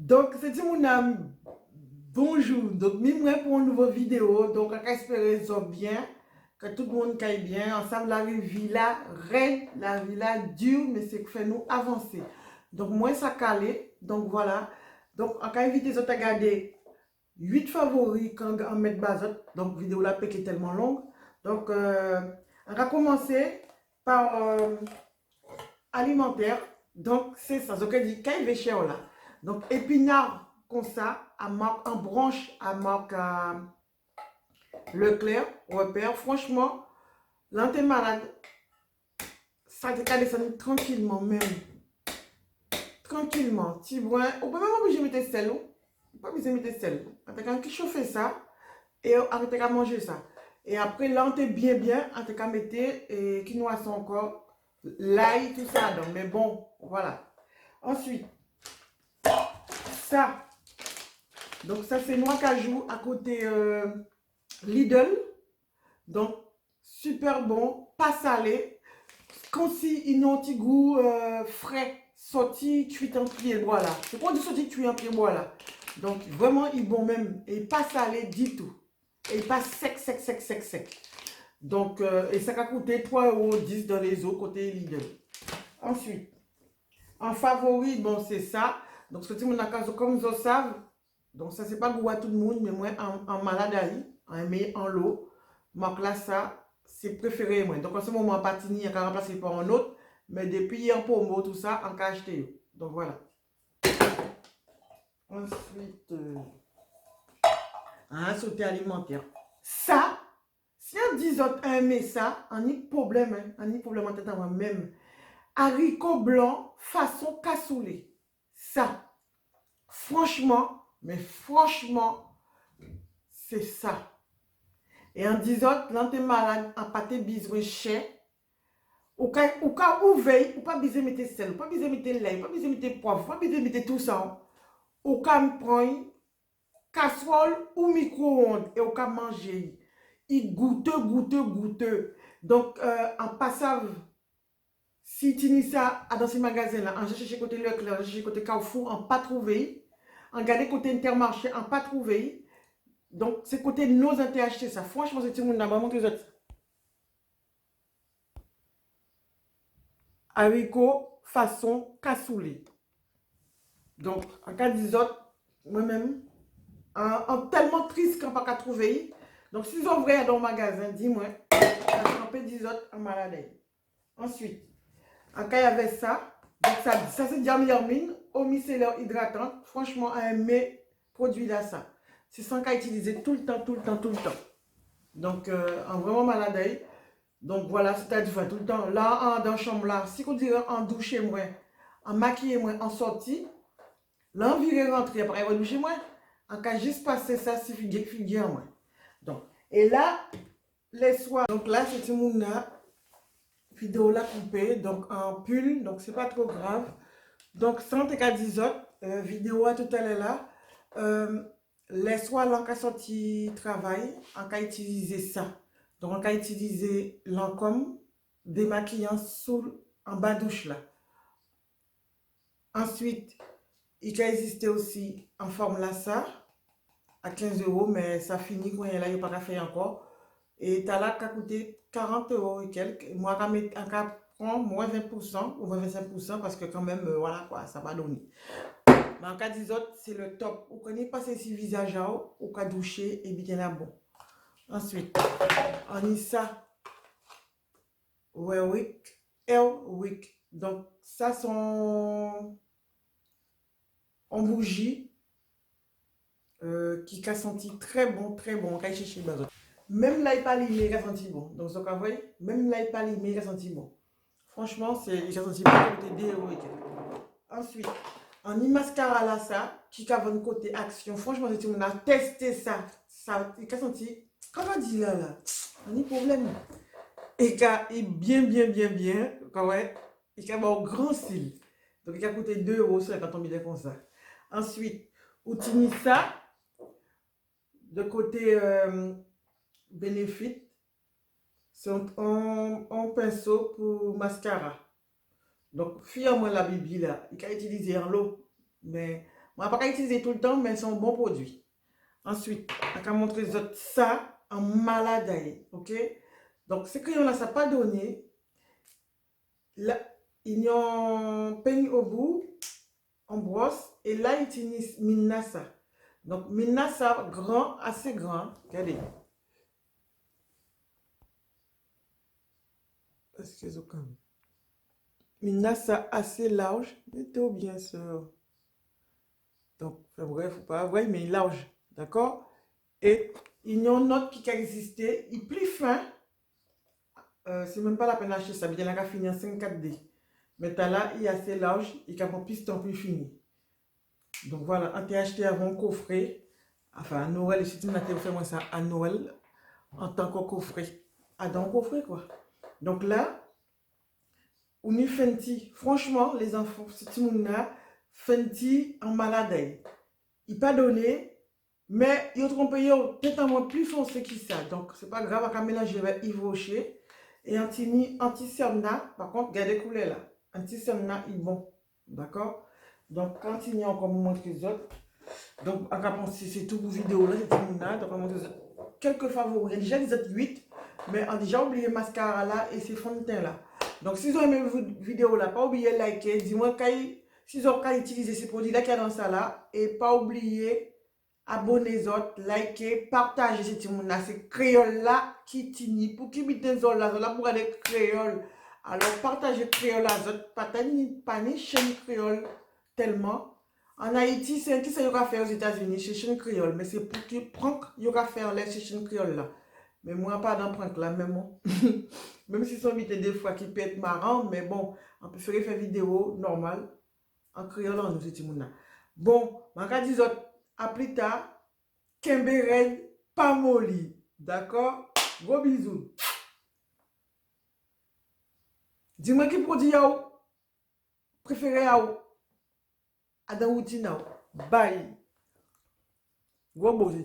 Donc, c'est mon âme. Bonjour. Donc, moi pour une nouvelle vidéo. Donc, on espère ça bien, que tout le monde caille bien. Ensemble, la vie là, reine, la vie là, dure, mais c'est que fait nous avancer. Donc, moi, ça calé. Donc, voilà. Donc, on va inviter les autres à regarder 8 favoris quand on met bazot. Donc, vidéo là, qui est tellement longue. Donc, on va commencer par alimentaire. Donc, c'est ça. Donc, elle dit, quand il cher là. Donc, épinard, comme ça, à marque en branche, à marque Leclerc, repère. Franchement, là, t'es malade. Ça te descendre tranquillement, même. Tranquillement. Tu vois, on peut même pas obligé de mettre sel. On pas obligé de mettre sel. Quand tu chauffes ça, et arrêtez à manger ça. Et après, là, on te bien, on te mettre, et quinoa encore, l'ail, tout ça. Donc, mais bon, voilà. Ensuite, ça. Donc, ça, c'est noix cajou à côté Lidl. Donc, super bon, pas salé. Comme si il a un petit goût frais, sorti, cuit en pied, voilà. C'est pas du sorti cuit en pied, voilà. Donc, vraiment, il est bon même. Et pas salé du tout. Et pas sec. Donc, et ça a coûté 3,10 € dans les eaux côté Lidl. Ensuite, en favori, bon, c'est ça. Donc, ce que mon accord, comme vous le savez, donc ça, c'est pas goût à tout le monde, mais moi, en maladie, en l'eau, donc là, ça, c'est préféré, moi. Donc, en ce moment, en patini, on a remplacé par un autre, mais depuis hier, pommeau, tout ça, on a acheté. Donc, voilà. Ensuite, un sauté alimentaire. Ça, si on dit autres aimer ça, on y problème, hein, on y problème en tête à moi-même. Haricots blancs façon cassoulet. Ça, franchement, mais franchement, c'est ça. Et en disant, quand tu es malade, en pâté besoin cher, ou cas ou veille, ou pas besoin de mettre sel, ou pas besoin de mettre lait, ou pas besoin de mettre poivre, ou pas besoin de mettre tout ça. Ou cas prendre casserole ou micro-ondes et au cas manger. Il goûteux. Donc, en passant, si tu dis ça dans ces magasins-là, en chercher côté Leclerc, en chercher côté Carrefour, en pas trouvé, en garder côté Intermarché, en pas trouvé. Donc, c'est côté nos acheter ça. Franchement, c'est tout le monde là, vraiment que autres. Haricots façon cassoulet. Donc, en cas d'isot, moi-même, en tellement triste qu'on n'a pas qu'à trouver. Donc, si ont vrai dans le magasin, dis-moi, un peu d'isot en maladie. Ensuite, en cas il y avait ça, donc ça c'est diamylamine, au micellaire hydratante. Franchement, un mes produit là, ça. C'est sans qu'à utiliser tout le temps. Donc, en vraiment maladie. Donc voilà, c'est-à-dire tout le temps. Là, dans la chambre là, si on dirait en douche moi, en maquiller moi, en sortie, là, on vient rentrer, après, on va doucher moi. En cas juste passer ça, c'est fini moi. Donc, et là, les soirs, donc là, c'est tout le monde là, vidéo là coupée, donc en pull, donc c'est pas trop grave. Donc, sans te cas vidéo à tout à l'heure là, les soirs, là, on a sorti travail, on a utilisé ça. Donc, on a utilisé Lancôme démaquillant en bas douche là. Ensuite, il a existé aussi en forme là ça, à 15 €, mais ça finit quand il est là, il n'y a pas faire encore. Et t'as là qui a coûté 40 € et quelques. Moi, on prend moins 20% ou 25% parce que quand même, voilà quoi, ça va donner. Mais en cas d'isot, c'est le top. Vous connaissez pas ces visages là, ou cas doucher et bien là bon. Ensuite, on y ça. Airwick. Donc, ça sont en bougie qui a senti très bon. Quand il cherche bazot. Même là, il pas limé, il a senti bon. Donc, ce qu'on voit, même là, il pas limé, il a senti bon. Franchement, il a senti bon côté héroïque. Ensuite, en y mascara là, ça, qui a un côté action. Franchement, c'est on a testé ça. Ça, il a senti, comment dire là, on y problème. Et qui est bien, quand ouais, il a un grand style. Donc, il a coûté 2 € quand on met comme ça. Ensuite, on ça, de côté Benefit, c'est un pinceau pour mascara. Donc, fier-moi la bibi là, il a utilisé en l'eau, mais On va pas utiliser tout le temps, mais c'est un bon produit. Ensuite, on va montrer ça en malade, ok? Donc, ce crayon-là, ça n'a pas donné. Là, il y a un peigne au bout, on brosse, et là, il utilise Minasa. Donc, Minasa, grand, assez grand. Regardez. Excusez-moi. Minasa, assez large. Mettez bien sûr. Donc, enfin, bref, faut pas vrai, mais large. D'accord? Et il y a un autre qui a existé. Il est plus fin. C'est même pas la peine d'acheter ça. Il y a fini en 54D. Mais là, il est assez large. Il a un piston plus fini. Donc voilà, on t'a acheté avant un coffret. Enfin, à Noël, et si tu m'as fait moi ça à Noël, en tant que coffret. Ah, dans un coffret, quoi. Donc là, on est Fenty. Franchement, les enfants, si tu m'as Fenty en malade. Il pas donné, mais il a trompé, peut-être un moins plus foncé que ça. Donc, c'est pas grave, on va mélanger avec Yves Rocher. Et anti-cerna, par contre, regardez les couleurs là. Anti-cerna, il est bon. D'accord? Donc, quand il y a encore moins que les autres, donc, on va penser, c'est tout pour vidéo là, c'est tout. Donc, on va montrer quelques favoris. Il y a déjà les autres 8, mais on a déjà oublié mascara là et ces fonds de teint là. Donc, si vous avez aimé votre vidéo là, pas oublier de liker. Dis-moi si vous avez utilisé ces produits là qu'il y a dans ça là. Et pas oublier, abonnez-vous, likez, partagez ces petits là. C'est créole là qui tini. Pour qui mettez là pour aller créole. Alors, partagez créole là, pas ni chaîne créole tellement. En Haïti, c'est qui ça y aura fait aux États-Unis, chez chaîne créole. Mais c'est pour qui prank y aura faire les chez chaîne créole là. Mais moi, pas dans prank là, même moi. Même si sont invité des fois qui peut être marrant, mais bon, on peut faire vidéo normale en créole en nous, c'est bon, je vais dire à plus tard, Kemberen Pamoli. D'accord? Gros bisous. Dis-moi qui produit yaou. Préféré yaou. Adam Outina. Bye. Gros beau, c'est